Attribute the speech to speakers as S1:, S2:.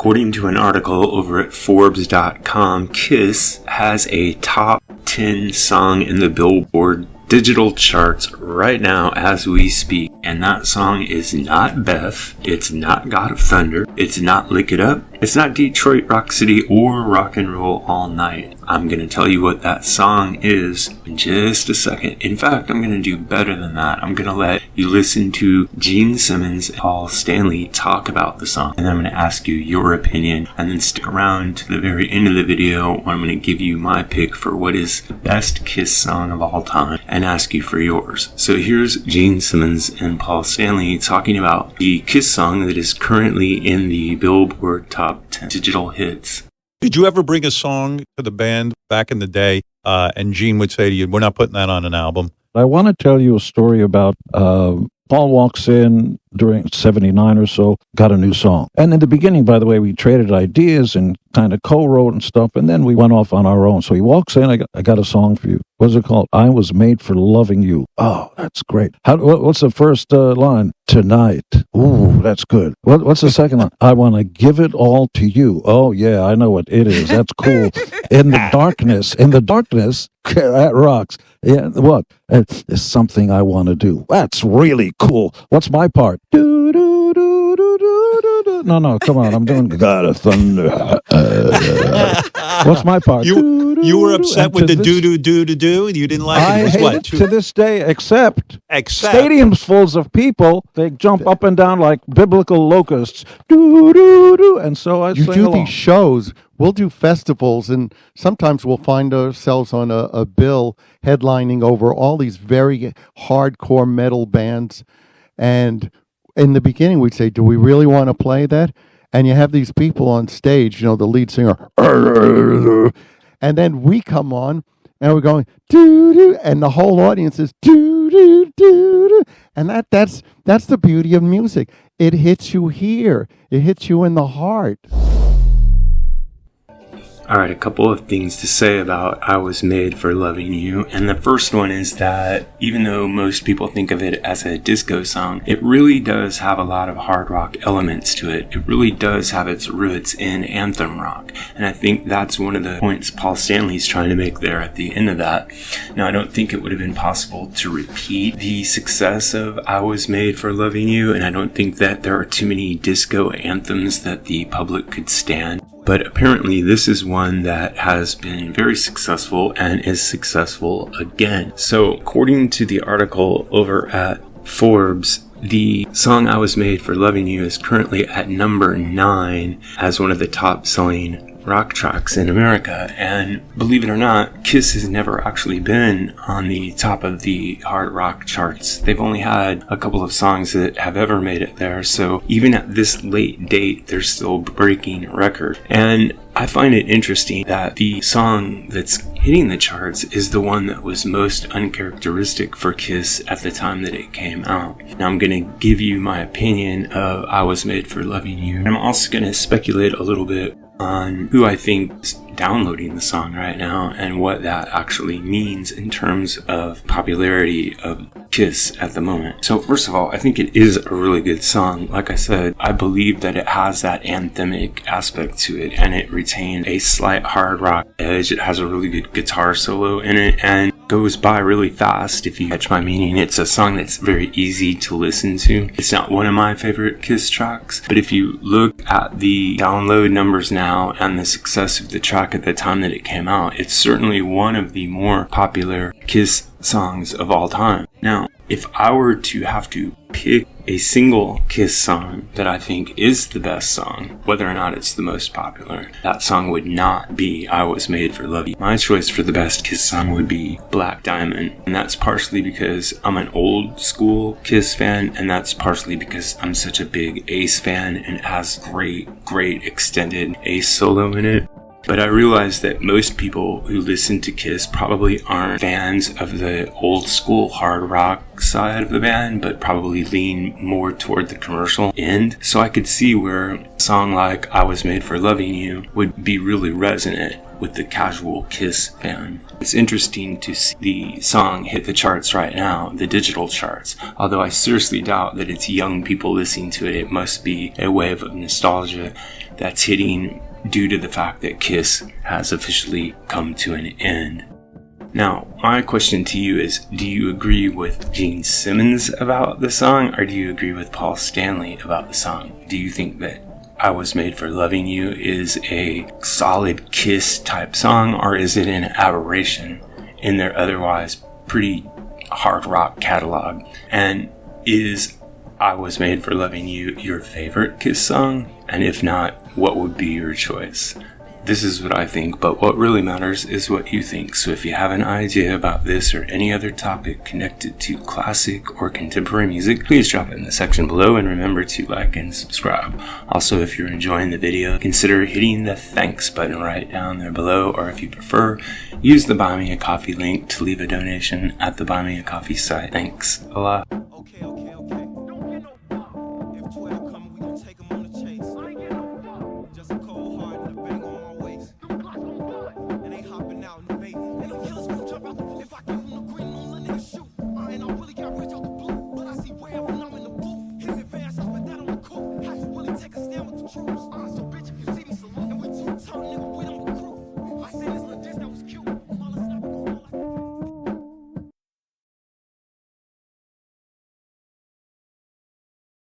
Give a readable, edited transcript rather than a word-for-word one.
S1: According to an article over at Forbes.com, Kiss has a top 10 song in the Billboard digital charts right now as we speak. And that song is not Beth, it's not God of Thunder, it's not Lick It Up, it's not Detroit Rock City or Rock and Roll All Night. I'm going to tell you what that song is in just a second. In fact, I'm going to do better than that. I'm going to let you listen to Gene Simmons and Paul Stanley talk about the song. And then I'm going to ask you your opinion. And then stick around to the very end of the video where I'm going to give you my pick for what is the best Kiss song of all time and ask you for yours. So here's Gene Simmons and Paul Stanley talking about the Kiss song that is currently in the Billboard Top 10 digital hits.
S2: Did you ever bring a song to the band back in the day, and Gene would say to you, we're not putting that on an album?
S3: I want to tell you a story about Paul walks in during 79 or so, got a new song. And in the beginning, by the way, we traded ideas and kind of co-wrote and stuff, and then we went off on our own. So he walks in, I got a song for you. What's it called? I Was Made for Loving You. Oh, that's great. What's the first line? Tonight. Ooh, that's good. What's the second line? I want to give it all to you. Oh, yeah, I know what it is. That's cool. In the darkness, that rocks. Yeah, what? It's something I want to do. That's really cool. What's my part? Do, do, do, do, do, do, do. No, come on. I'm doing God of Thunder. What's my part?
S2: You were upset with the do. You didn't like it.
S3: I hate it to this day, except stadiums full of people. They jump up and down like biblical locusts. Do. And so I sing along.
S4: These shows. We'll do festivals, and sometimes we'll find ourselves on a bill headlining over all these very hardcore metal bands. And in the beginning, we'd say, do we really want to play that? And you have these people on stage, the lead singer, and then we come on, and we're going, doo-doo, and the whole audience is doo-doo. And that's the beauty of music. It hits you here. It hits you in the heart.
S1: Alright, a couple of things to say about I Was Made for Loving You, and the first one is that even though most people think of it as a disco song, it really does have a lot of hard rock elements to it. It really does have its roots in anthem rock, and I think that's one of the points Paul Stanley's trying to make there at the end of that. Now, I don't think it would have been possible to repeat the success of I Was Made for Loving You, and I don't think that there are too many disco anthems that the public could stand. But apparently this is one that has been very successful and is successful again. So according to the article over at Forbes, the song I Was Made for Loving You is currently at number 9 as one of the top selling rock tracks in America. And believe it or not, Kiss has never actually been on the top of the hard rock charts. They've only had a couple of songs that have ever made it there. So even at this late date, they're still breaking record. And I find it interesting that the song that's hitting the charts is the one that was most uncharacteristic for Kiss at the time that it came out. Now I'm going to give you my opinion of I Was Made for Loving You. And I'm also going to speculate a little bit on who I think is downloading the song right now and what that actually means in terms of popularity of Kiss at the moment. So first of all, I think it is a really good song. Like I said, I believe that it has that anthemic aspect to it, and it retains a slight hard rock edge. It has a really good guitar solo in it and goes by really fast, if you catch my meaning. It's a song that's very easy to listen to. It's not one of my favorite Kiss tracks, but if you look at the download numbers now and the success of the track at the time that it came out, it's certainly one of the more popular Kiss songs of all time. Now, if I were to have to pick a single Kiss song that I think is the best song, whether or not it's the most popular, that song would not be I Was Made for Loving You. My choice for the best Kiss song would be Black Diamond, and that's partially because I'm an old school Kiss fan, and that's partially because I'm such a big Ace fan and it has great extended Ace solo in it. But I realize that most people who listen to Kiss probably aren't fans of the old school hard rock side of the band, but probably lean more toward the commercial end. So I could see where a song like I Was Made for Loving You would be really resonant. with the casual Kiss fan. It's interesting to see the song hit the charts right now, the digital charts. Although I seriously doubt that it's young people listening to it. It must be a wave of nostalgia that's hitting due to the fact that Kiss has officially come to an end. Now, my question to you is, do you agree with Gene Simmons about the song, or do you agree with Paul Stanley about the song? Do you think that I Was Made for Loving You is a solid Kiss type song, or is it an aberration in their otherwise pretty hard rock catalog? And is I Was Made for Loving You your favorite Kiss song? And if not, what would be your choice? This is what I think, but what really matters is what you think. So if you have an idea about this or any other topic connected to classic or contemporary music, please drop it in the section below, and remember to like and subscribe. Also, if you're enjoying the video, consider hitting the thanks button right down there below, or if you prefer, use the Buy Me a Coffee link to leave a donation at the Buy Me a Coffee site. Thanks a lot.
S5: Okay. If 12 coming, we gon' take 'em on the chase. Just a cold heart and a bang on my waist. And they hopping out in the baby. And them killers won't jump out the booth. If I give 'em the green, won't let niggas shoot. And I really got rich out the blue. But I see where when I'm in the booth. His advance, I spent that on the coupe. How you really take a stand with the troops?